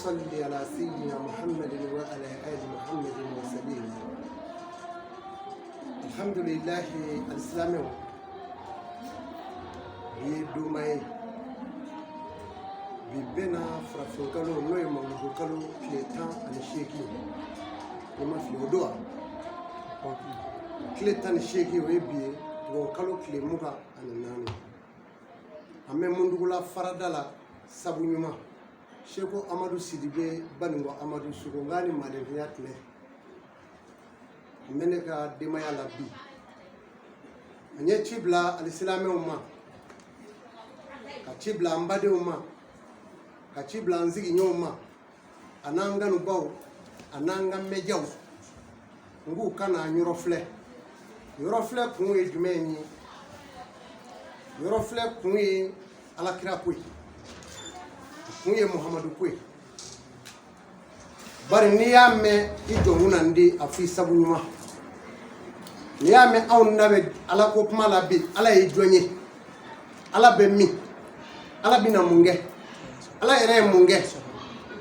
صلي على سيدنا محمد وعلى آل محمد وسلم. الحمد لله الإسلام يدومي ببنا فرافنكالو نوي مولوكالو كليتان الشيكي وما في الودوع كليتان الشيكي ويبي وكالو كليموكا الناني أمي مندولا فردالا سابونيما Sheko Amadou Sidibe Baningo Amadou Sugongani Madeviatle Meneka Demaya Labi Anye Chibla Alisilame Uma Kachibla Ambade Uma Kachibla Anzigi Nyoma Ananga Nubau Ananga Mejau Ngu Kana Yorofle Yorofle Kunwe Jumeni Yorofle Kunwe Alakirapui Muye Muhammadu Kwe bari niya me idonuna ndi afisa bunyuma niya me awun nabe ala ko kuma la bi ala e jonye ala be mi ala bina munge ala ere munge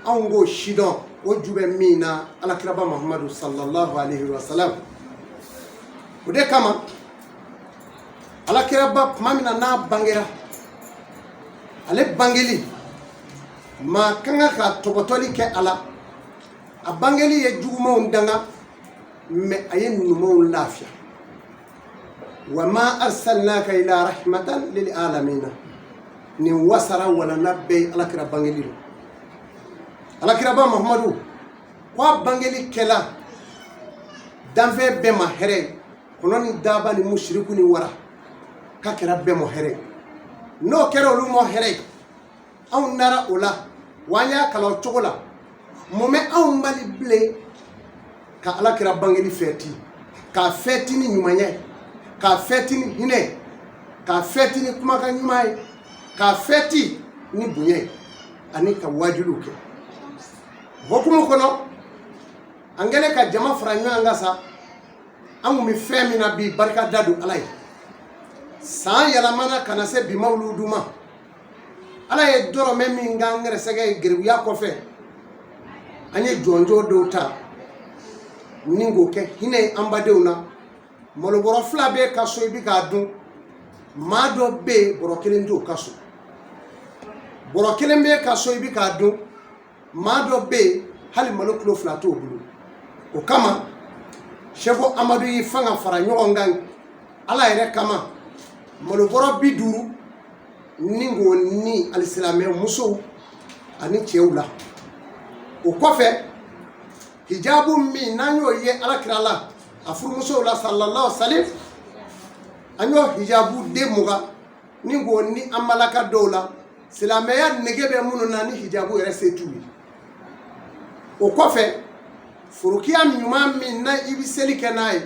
awun go shidon o jube mi na ala kiraba Muhammadu sallallahu alaihi wasallam ude kama ala kiraba mamina na bangera ale bangeli ma kanga ka tobotoli ke ala abangeli ye jugumo ndanga me ayen numo lafiya wa ma arsalnaka ila rahmatan lil alamin ni wasara wala nabbi ala kira bangeli ala kira ba Muhammadu wa bangeli kela danfe be ma here kononi daba ni mushriku ni wara ka kira be mo here no kero lu mo here aw nara ola wanya kala chokola mume aw mbali ble ka ala kira bangeli feti ka feti ni nyumanye ka feti ni hine ka feti ni kuma ka nyumai ka feti ni bunye ani ka wajuluke bokumu kono angele ka jama franya ngasa amu mi femi na bi barka dadu alai sa yala mana kana se bi mauluduma ala ye doro me min ngangere sege gerwiya ko fe anye jonjo do ta ningo ke hine ambadewna molo boro fla be kaso bi ka dun ma do be boro kelen do kaso boro kelen be kaso bi ka dun ma do be hali malo kilo fla to bulu o kama chefo Amadou yi fanga fara nyoongan ala ere kama molo boro bi duru ningo ni alislame muso ani chewla o kofe hijabu mi nanyo ye alakrala afur muso la sallallahu alaihi anyo hijabu de muga ningo ni amalaka dola silame ya negebe munu nani hijabu ere setuli o kofe furukia nyuma mi na ibiseli kenai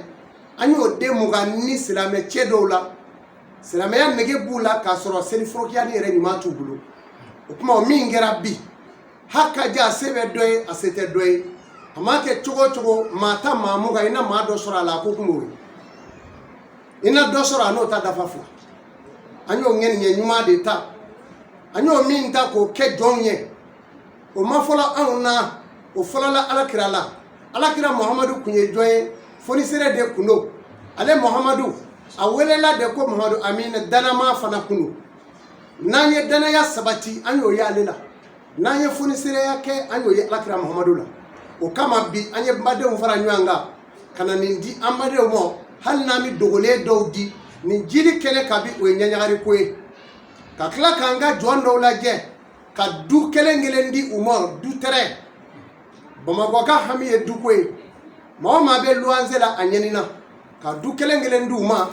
anyo de muga ni silame chedola silame ya nege bula ka soro seli furukia ni ere ni matu bulu o kuma o mi ngera bi haka ja sebe doye asete doye amake chogo mata mamuga ina ma do sora la ko kumo ina do sora no ta dafa fla anyo ngeni nye nyuma de ta anyo mi nta ko ke jonye o mafola anuna o fola la alakira Muhammadu kunye joye foni sere de kuno ale Muhammadu awelela de ko Muhammadu amina dana ma fana kuno nanye dana ya sabati anyo ya lela nanye foni sere yake anyo ya alakira Muhammadu la o kama bi anye mbade mfara nywanga kana nindi ambade mo hal nami dogole dawdi ni jili kele kabi o nyanyari koe ka kla kanga jondo la je ka du kele ngelendi umo du tere bamako ka hami e du koe ma be luanzela anyenina ka du kele ngelendi uma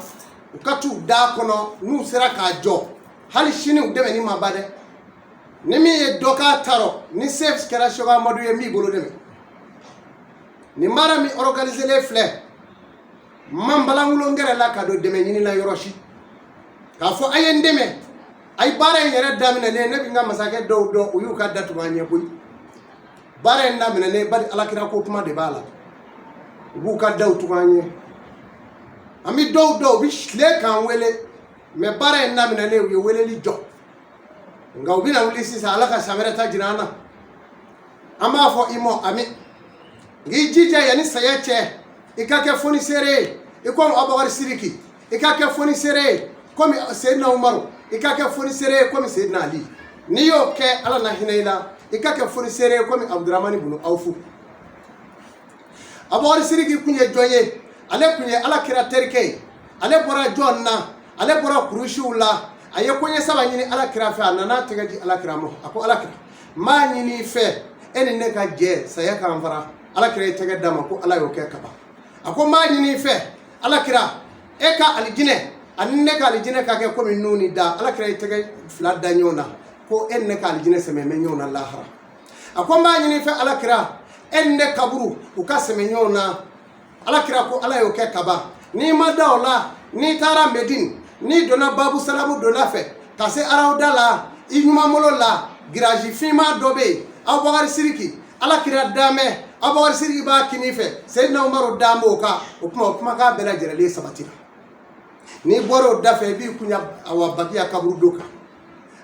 ukatu da kono nu sera ka jo hal shini udeme ni mabade nimi e doka taro ni safe kera shoga Amadou ye mi bolo deme ni mara mi organiser les fleurs mambalangulo ngere la ka do deme nyini la yoroshi ka fo ayen deme ay bare yere damina le ne bi nga masake do uyu ka datu ma nyeboy baara in daminɛnen bari alakira ko kuma de b'a la u b'u ka daw tugu an ye an bɛ dɔw u bɛ tile k'an wele mɛ baara in daminɛnen u ye weleli jɔ nka u bɛna wuli sisan ala ka san wɛrɛ ta jira an na an b'a fɔ i mɔ ami n'i jija yanni saya cɛ i ka kɛ fonisere ye i komi Abubakar Sidiki i ka kɛ fonisere ye komi Seyidina Umaru i ka kɛ fonisere ye komi Seyidina Ali n'i y'o kɛ ala na hinɛ i la i ka kɛ fonisere ye komi Abdurahmani bunu Awfu Abubakar Sidiki kun ye jɔn ye ale kun ye alakira terikɛ ye ale bɔra jɔn na ale bɔra Kurushiw la a ye koɲɛ saba ɲini alakira fɛ a nana tɛgɛ di alakira ma a ko alakira m'a ɲini i fɛ e ni ne ka jɛ saya k'an fara alakira ye tɛgɛ d'a ma ko ala y'o kɛ kaban a ko m'a ɲini i fɛ alakira e ka alijinɛ ani ne ka alijinɛ ka kɛ komi nu ni da alakira ye tɛgɛ fila da ɲɔgɔn na ko e ni ne ka alijinɛ sɛmɛ bɛ ɲɔgɔn na lahara a ko m'a ɲini i fɛ alakira e ni ne kaburu u ka sɛmɛ ɲɔgɔn na alakira ko ala y'o kɛ kaban n'i ma da o la n'i taara Medine n'i donna Babu Salamu donna fɛ ka se Arawuda la i ɲumanbolo la giraji finma dɔ bɛ yen Abubakar Sidiki alakira damɛ Abubakar Sidiki b'a kini fɛ Seyidina Umaru damɛ o kan o kumakan bɛɛ lajɛlen sabatira n'i bɔra o da fɛ i b'i kunya awa Bakiya kaburu do kan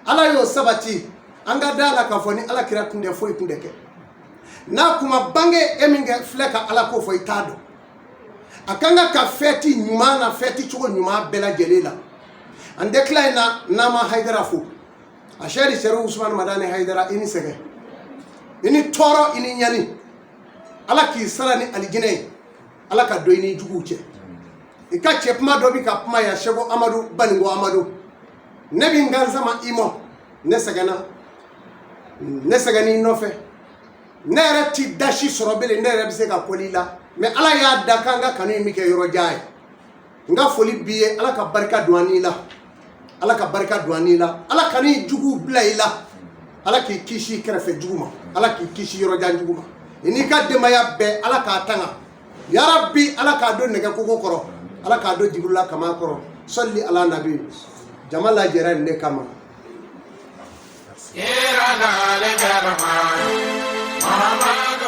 ala y'o sabati an ka da la k'a fɔ ni alakira tun tɛ foyi tun tɛ kɛ n'a kuma bange e min filɛ ka ala ko fɔ i t'a dɔn a kan ka fɛti ɲuman na fɛti cogo ɲuman bɛɛ lajɛlen la an tɛ tila in na n'an ma Hayidara fo a sɛri Sɛrifu Usumani Madani Hayidara i ni sɛgɛn i ni tɔɔrɔ i ni ɲani ala k'i sara ni alijinɛ ye ala ka don i ni juguw cɛ i ka cɛ kuma dɔ bi ka kuma ya Sɛko Amadu Baningo Amadu ne bi n gansan i mɔ ne sɛgɛnna ne sɛgɛnni nɔfɛ ne yɛrɛ ti dasi sɔrɔ bilen ne yɛrɛ bɛ se ka kɔli la mɛ ala y'a da k'an ka kanu in min kɛ yɔrɔ jan ye n ka foli b'i ye ala ka barika don an n'i la ala ka barika don an n'i la ala ka ni jugu bila i la ala k'i kisi kɛrɛfɛ jugu ma ala k'i kisi yɔrɔ jan jugu ma i n'i ka denbaya bɛɛ ala k'a tanga yarabi ala k'a don nɛgɛ koko kɔrɔ ala k'a don Jibrila kama kɔrɔ sɔli ala nabi jama lajɛra nin de kama Muhammadu